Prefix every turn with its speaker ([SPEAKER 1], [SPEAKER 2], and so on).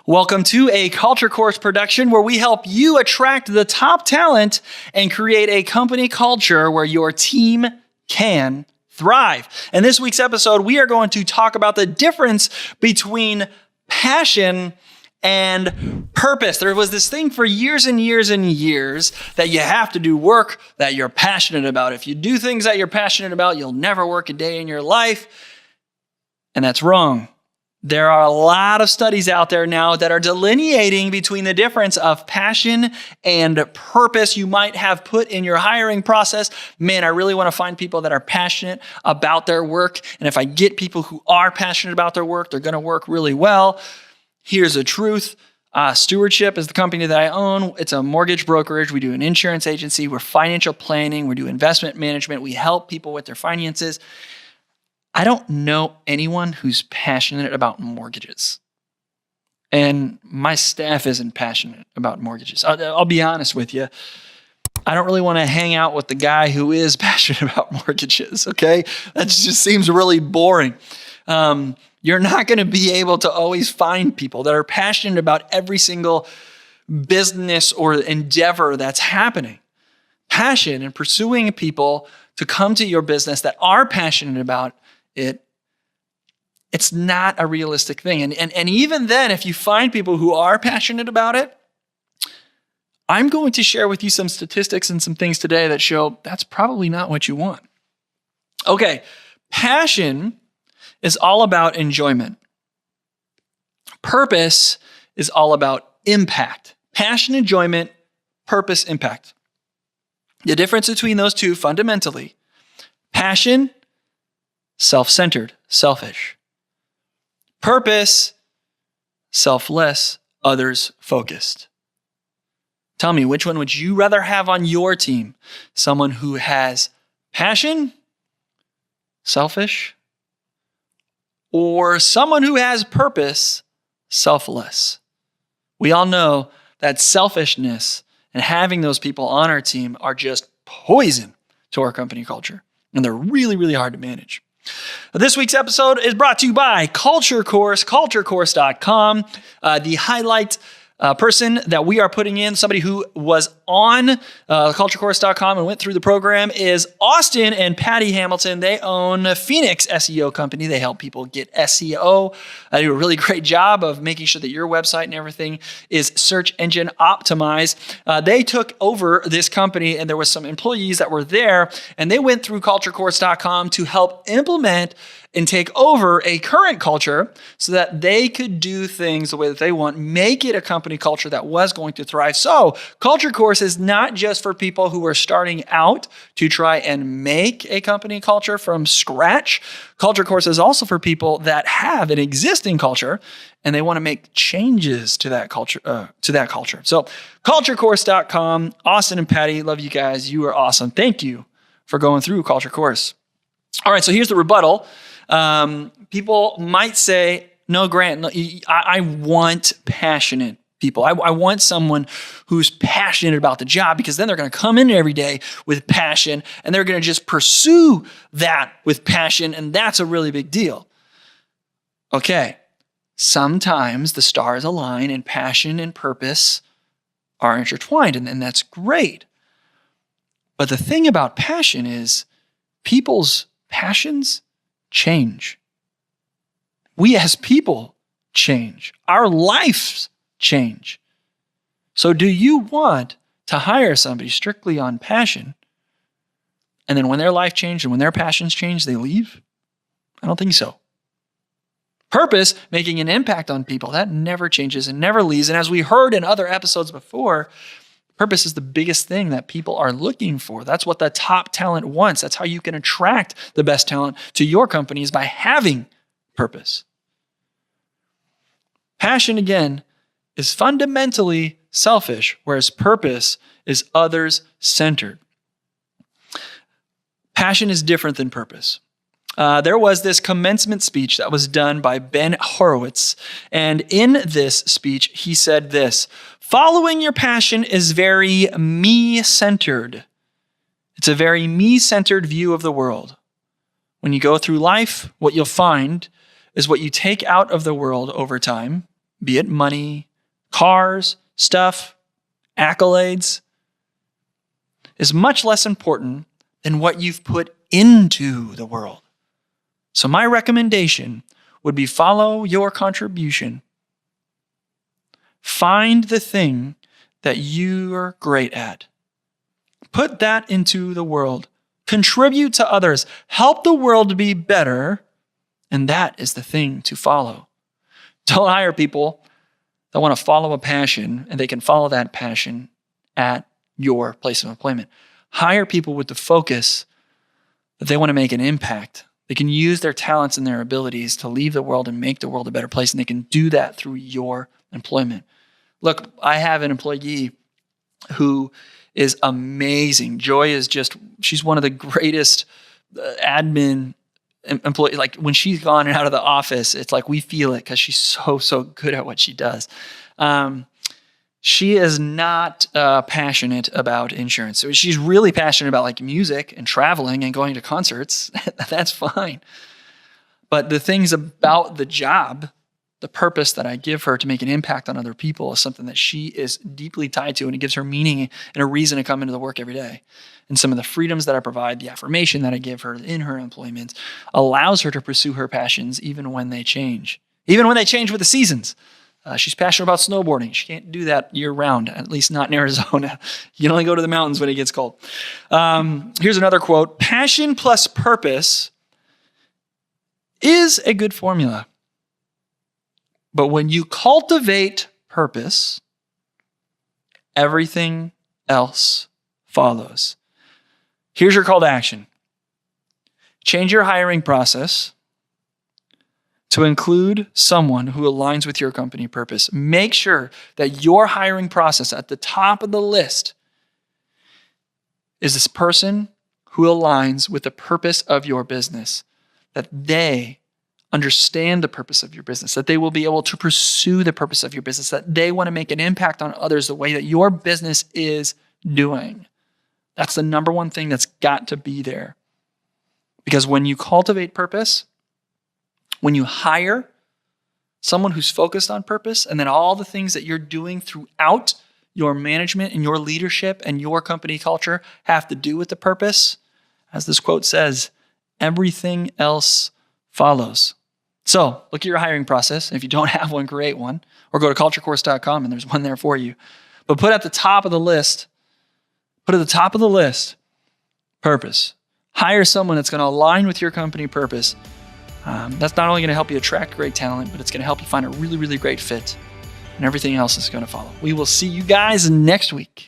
[SPEAKER 1] Welcome to a Culture Course production where we help you attract the top talent and create a company culture where your team can thrive. In this week's episode, we are going to talk about the difference between passion and purpose. There was this thing for years and years and years that you have to do work that you're passionate about. If you do things that you're passionate about, you'll never work a day in your life. And that's wrong. There are a lot of studies out there now that are delineating between the difference of passion and purpose. You might have put in your hiring process, man, I really want to find people that are passionate about their work. And if I get people who are passionate about their work, they're going to work really well. Here's the truth. Stewardship is the company that I own. It's a mortgage brokerage. We do an insurance agency. We're financial planning. We do investment management. We help people with their finances. I don't know anyone who's passionate about mortgages. And my staff isn't passionate about mortgages. I'll be honest with you. I don't really want to hang out with the guy who is passionate about mortgages, okay? That just seems really boring. You're not going to be able to always find people that are passionate about every single business or endeavor that's happening. Passion and pursuing people to come to your business that are passionate about it's not a realistic thing. And even then, if you find people who are passionate about it, I'm going to share with you some statistics and some things today that show that's probably not what you want. Okay, passion is all about enjoyment. Purpose is all about impact. Passion, enjoyment, purpose, impact. The difference between those two fundamentally, passion, self-centered, selfish. Purpose, selfless, others-focused. Tell me, which one would you rather have on your team? Someone who has passion, selfish, or someone who has purpose, selfless? We all know that selfishness and having those people on our team are just poison to our company culture, and they're really, really hard to manage. This week's episode is brought to you by Culture Course, culturecourse.com. The highlight person that we are putting in, somebody who was on culturecourse.com and went through the program, is Austin and Patty Hamilton. They own a Phoenix SEO company. They help people get SEO. They do a really great job of making sure that your website and everything is search engine optimized. They took over this company, and there was some employees that were there, and they went through culturecourse.com to help implement and take over a current culture so that they could do things the way that they want, make it a company culture that was going to thrive. So Culture Course is not just for people who are starting out to try and make a company culture from scratch. Culture Course is also for people that have an existing culture and they want to make changes to that culture. So culturecourse.com, Austin and Patty, love you guys. You are awesome. Thank you for going through Culture Course. All right, so here's the rebuttal. People might say, no, Grant, no, I want passionate people. I want someone who's passionate about the job, because then they're going to come in every day with passion and they're going to just pursue that with passion. And that's a really big deal. Okay. Sometimes the stars align and passion and purpose are intertwined, and that's great. But the thing about passion is people's passions change. We as people change. Our lives change. So do you want to hire somebody strictly on passion, and then when their life changed and when their passions change, they leave? I don't think so. Purpose, making an impact on people, that never changes and never leaves. And as we heard in other episodes before, purpose is the biggest thing that people are looking for. That's what the top talent wants. That's how you can attract the best talent to your company, is by having purpose. Passion, again, is fundamentally selfish, whereas purpose is others-centered. Passion is different than purpose. There was this commencement speech that was done by Ben Horowitz. And in this speech, he said this: following your passion is very me-centered. It's a very me-centered view of the world. When you go through life, what you'll find is what you take out of the world over time be it money, cars, stuff, accolades, is much less important than what you've put into the world. So my recommendation would be follow your contribution. Find the thing that you're great at. Put that into the world. Contribute to others. Help the world to be better. And that is the thing to follow. Don't hire people that want to follow a passion and they can follow that passion at your place of employment. Hire people with the focus that they want to make an impact. They can use their talents and their abilities to leave the world and make the world a better place, and they can do that through your employment. Look, I have an employee who is amazing. Joy is she's one of the greatest admin employees. Like when she's gone and out of the office, it's like we feel it because she's so good at what she does. She is not passionate about insurance. So she's really passionate about like music and traveling and going to concerts. That's fine. But the things about the job, the purpose that I give her to make an impact on other people is something that she is deeply tied to, and it gives her meaning and a reason to come into the work every day. And some of the freedoms that I provide, the affirmation that I give her in her employment allows her to pursue her passions even when they change. Even when they change with the seasons. She's passionate about snowboarding. She can't do that year round, at least not in Arizona. You can only go to the mountains when it gets cold. Here's another quote. Passion plus purpose is a good formula. But when you cultivate purpose, everything else follows. Here's your call to action. Change your hiring process to include someone who aligns with your company purpose. Make sure that your hiring process at the top of the list is this person who aligns with the purpose of your business, that they understand the purpose of your business, that they will be able to pursue the purpose of your business, that they want to make an impact on others the way that your business is doing. That's the number one thing that's got to be there. Because when you cultivate purpose, when you hire someone who's focused on purpose, and then all the things that you're doing throughout your management and your leadership and your company culture have to do with the purpose, as this quote says, everything else follows. So look at your hiring process. If you don't have one, create one. Or go to culturecourse.com and there's one there for you. But put at the top of the list, purpose. Hire someone that's going to align with your company purpose. That's not only going to help you attract great talent, but it's going to help you find a really, really great fit. And everything else is going to follow. We will see you guys next week.